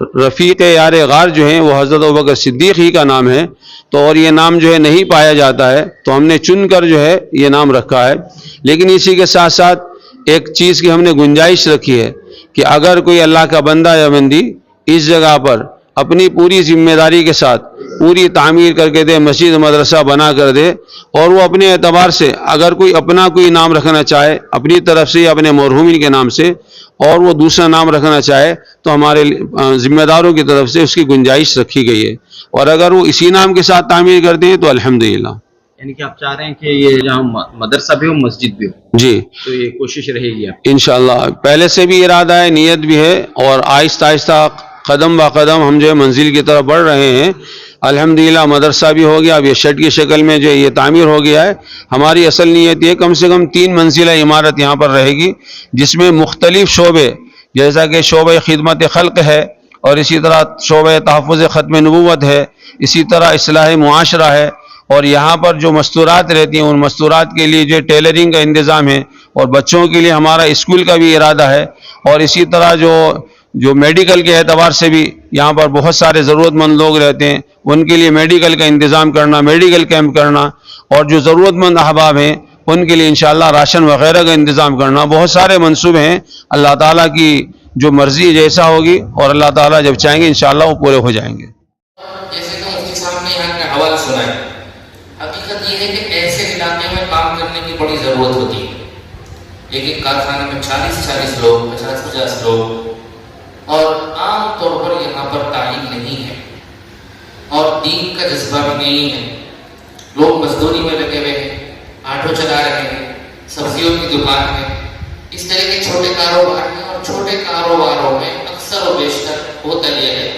رفیق یار غار جو ہیں وہ حضرت ابوبکر صدیق ہی کا نام ہے، تو اور یہ نام جو ہے نہیں پایا جاتا ہے، تو ہم نے چن کر جو ہے یہ نام رکھا ہے۔ لیکن اسی کے ساتھ ساتھ ایک چیز کی ہم نے گنجائش رکھی ہے کہ اگر کوئی اللہ کا بندہ یا بندی اس جگہ پر اپنی پوری ذمہ داری کے ساتھ پوری تعمیر کر کے دے، مسجد مدرسہ بنا کر دے، اور وہ اپنے اعتبار سے اگر کوئی اپنا کوئی نام رکھنا چاہے اپنی طرف سے یا اپنے مرحومین کے نام سے، اور وہ دوسرا نام رکھنا چاہے، تو ہمارے ذمہ داروں کی طرف سے اس کی گنجائش رکھی گئی ہے، اور اگر وہ اسی نام کے ساتھ تعمیر کر دیں تو الحمدللہ۔ یعنی کہ آپ چاہ رہے ہیں کہ یہ جہاں مدرسہ بھی ہو مسجد بھی ہو، جی تو یہ کوشش رہے گی آپ انشاءاللہ، پہلے سے بھی ارادہ ہے، نیت بھی ہے، اور آہستہ آہستہ قدم با قدم ہم جو ہے منزل کی طرف بڑھ رہے ہیں۔ الحمدللہ مدرسہ بھی ہو گیا، اب یہ شیڈ کی شکل میں جو یہ تعمیر ہو گیا ہے۔ ہماری اصل نیت یہ کم سے کم 3 منزلہ عمارت یہاں پر رہے گی، جس میں مختلف شعبے، جیسا کہ شعبہ خدمت خلق ہے، اور اسی طرح شعبہ تحفظ ختم نبوت ہے، اسی طرح اصلاح معاشرہ ہے، اور یہاں پر جو مستورات رہتی ہیں ان مستورات کے لیے جو ٹیلرنگ کا انتظام ہے، اور بچوں کے لیے ہمارا اسکول کا بھی ارادہ ہے، اور اسی طرح جو میڈیکل کے اعتبار سے بھی یہاں پر بہت سارے ضرورت مند لوگ رہتے ہیں، ان کے لیے میڈیکل کا انتظام کرنا، میڈیکل کیمپ کرنا، اور جو ضرورت مند احباب ہیں ان کے لیے انشاءاللہ راشن وغیرہ کا انتظام کرنا، بہت سارے منصوبے ہیں۔ اللہ تعالیٰ کی جو مرضی جیسا ہوگی، اور اللہ تعالیٰ جب چاہیں گے انشاءاللہ وہ پورے ہو جائیں گے۔ جیسے کہ مفتی صاحب نے یہاں کا حوالہ سنا ہے، حقیقت یہ ہے کہ ایسے علاقے میں کام کرنے کی بڑی ضرورت ہوتی ہے، لیکن کارخانے میں 40 لوگ، 50 لوگ، اور عام طور پر یہاں پر تعلیم نہیں ہے اور دین کا جذبہ بھی نہیں ہے۔ لوگ مزدوری میں لگے ہوئے ہیں، آٹو چلا رہے ہیں، سبزیوں کی دکان ہے، اس طرح کے چھوٹے کاروبار ہیں، اور چھوٹے کاروباروں میں اکثر و بیشتر ہوتا یہ ہے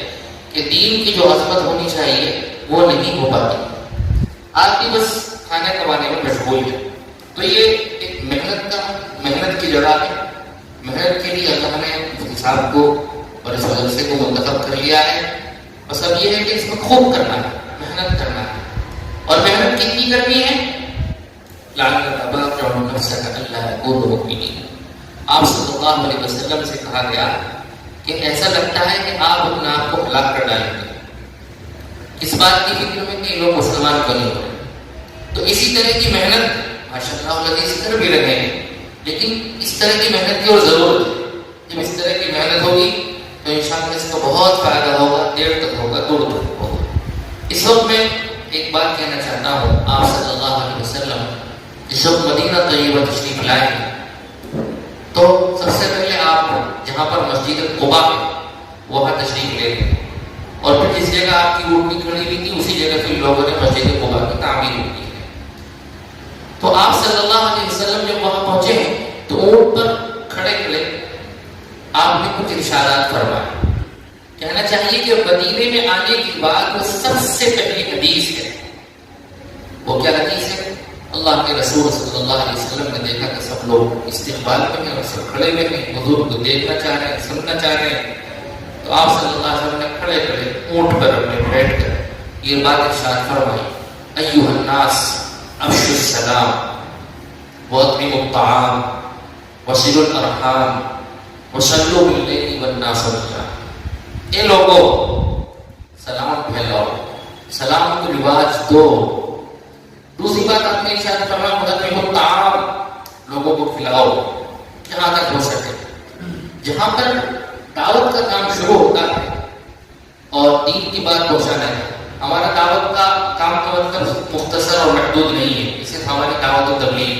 کہ دین کی جو عظمت ہونی چاہیے وہ نہیں ہو پاتی، آدمی بس کھانے کمانے میں مشغول ہے۔ تو یہ ایک محنت کی جڑا ہے، محنت کے لیے اللہ نے مفتی صاحب کو اور اس مدرسے کو منتخب کر لیا ہے، بس اب یہ ہے کہ اس میں خوب کرنا ہے، محنت کرنا ہے، اور محنت کتنی کرنی ہے؟ لعل تبارک نفسک الا یکونوا مؤمنین۔ آپ صلی اللہ علیہ وسلم سے کہا گیا کہ ایسا لگتا ہے کہ آپ اپنے آپ کو ہلاک کر ڈالیں گے، اس بات کی فکر میں کہ لوگ مسلمان کیوں نہیں ہو رہے۔ تو اسی طرح کی محنت ماشاء اللہ اس طرح بھی رہے ہیں، لیکن اس طرح کی محنت کی اور ضرورت ہے۔ جب اس طرح کی محنت ہوگی تو انشاءاللہ اس کا بہت فائدہ ہوگا، دیر تک ہوگا، دور تک ہوگا۔ اس وقت میں ایک بات کہنا چاہتا ہوں، آپ صلی اللہ علیہ وسلم جس وقت مدینہ طیبہ تشریف لائے ہیں تو سب سے پہلے آپ جہاں پر مسجد قباء ہے وہاں تشریف لے گئے، اور پھر جس جگہ آپ کی اونٹنی کھڑی ہوئی تھی اسی جگہ پھر لوگوں نے مسجد قباء کی تعمیر کی ہے۔ تو آپ صلی اللہ علیہ وسلم جب وہاں پہنچے ہیں تو اونٹ پر کھڑے کھڑے آپ نے کچھ ارشادات فرمائے۔ کہنا چاہیے کہ مدینے میں آنے کے بعد وہ سب سے پہلی حدیث ہے، وہ کیا حدیث ہے؟ اللہ کے رسول صلی اللہ علیہ وسلم نے دیکھا کہ سب لوگ استقبال میں ہیں اور سب کھڑے ہوئے ہیں، حضور کو دیکھنا چاہ رہے ہیں، سننا چاہ رہے ہیں، تو آپ صلی اللہ علیہ وسلم نے کھڑے کھڑے اونٹ پر اپنے بیٹھ کر یہ بات ارشاد فرمائی، ایھا الناس افشوا السلام واطعموا الطعام وصلوا الارحام وصلوا باللیل والناس نیام۔ اے لوگوں، سلام پھیلاؤ، سلام کو رواج دو۔ دوسری بات آپ نے ارشاد فرمایا واطعموا الطعام، لوگوں کو کھلاؤ جہاں تک ہو سکے۔ جہاں پر دعوت کا کام شروع ہوتا ہے اور دین کی بات پہنچانا ہے، ہمارا دعوت کا کام کا مطلب مختصر اور محدود نہیں ہے، صرف ہماری دعوت و تبلیغ،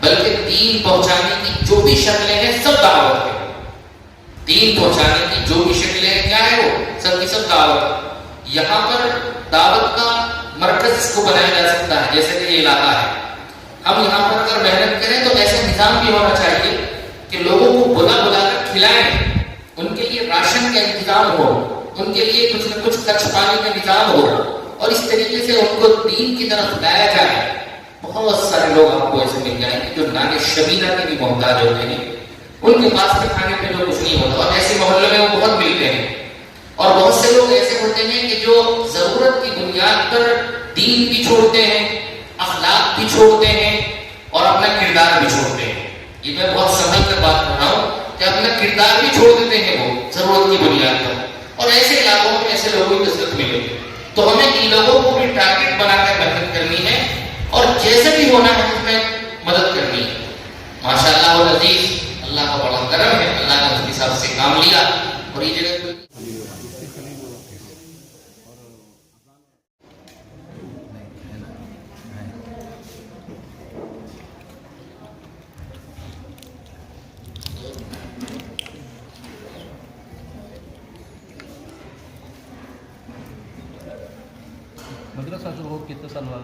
بلکہ دین پہنچانے کی جو بھی شکلیں ہیں سب دعوت ہے۔ دین پہنچانے کی جو بھی شکلیں ہیں کیا ہے وہ سب کی سب دعوت ہے۔ یہاں پر دعوت کا مرکز اس کو بنایا جا سکتا ہے، جیسے کہ یہ علاقہ ہے، ہم یہاں پر اگر محنت کریں تو ایسا نظام بھی ہونا چاہیے کہ لوگوں کو بلا کر کھلائیں، ان کے لیے راشن کا انتظام ہو، ان کے لیے کچھ نہ کچھ کچھ پانی کا نظام ہو، اور اس طریقے سے ان کو دین کی طرف لایا جائے۔ بہت سارے لوگ آپ کو ایسے مل جائیں گے جو نان شبینہ کے بھی محتاج ہوتے ہیں، ان کے پاس میں کھانے پہ جو کچھ نہیں ہوتا، اور ایسے محلے میں وہ بہت ملتے ہیں۔ اور بہت سے لوگ ایسے ہوتے ہیں کہ جو ضرورت کی بنیاد پر دین بھی چھوڑتے ہیں، اخلاق بھی چھوڑتے ہیں، اور اپنا کردار بھی چھوڑتے ہیں۔ یہ میں بہت سمجھ کر بات کر رہا ہوں کہ اپنا کردار بھی چھوڑ دیتے ہیں وہ ضرورت کی بنیاد پر، اور ایسے علاقوں میں ایسے لوگوں کی کثرت ملے. تو ہمیں ان لوگوں کو بھی ٹارگٹ بنا کر محنت کرنی ہے اور جیسے بھی ہونا ہے اس میں مدد کرنی ہے. ماشاءاللہ والعزیز, اللہ کا بڑا کرم ہے, اللہ نے مفتی صاحب سے کام لیا اور یہ جگہ مدرسہ شروع ہو کتنے سال بعد